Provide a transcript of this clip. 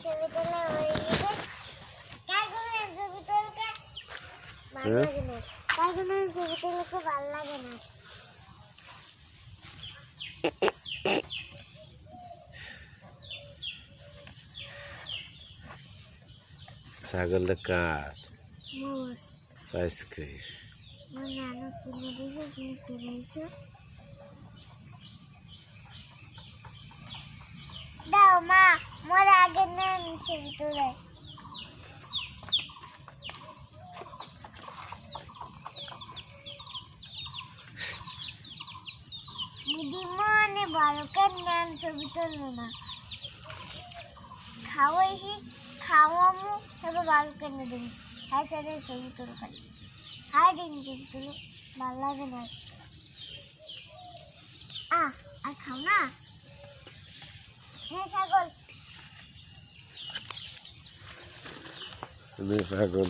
ছবি তোলা হয়ে গেছে। কাকুনের ছবি তুলতে ভালো লাগে না। কাকুনের ছবি তুলতে ভালো লাগে না। ছাগলটা কার? মোষ। পাইস কই? আমার নানু কিনে দিয়েছে, তুমি কিনেছো। দাও মা, মোর আগে না ছবি তুলে। দিদিমনে বালকের নাম ছবি তুললো না। খাওয়াইছি, খাওয়ামু, তারপর বালকের না দিন। হ্যাঁ সাথে ছবি তুলো খালি। হাই দিন ছবি তুলো, ভালো লাগে না। আর খাও না। হ্যাঁ ছাগল। পাগল।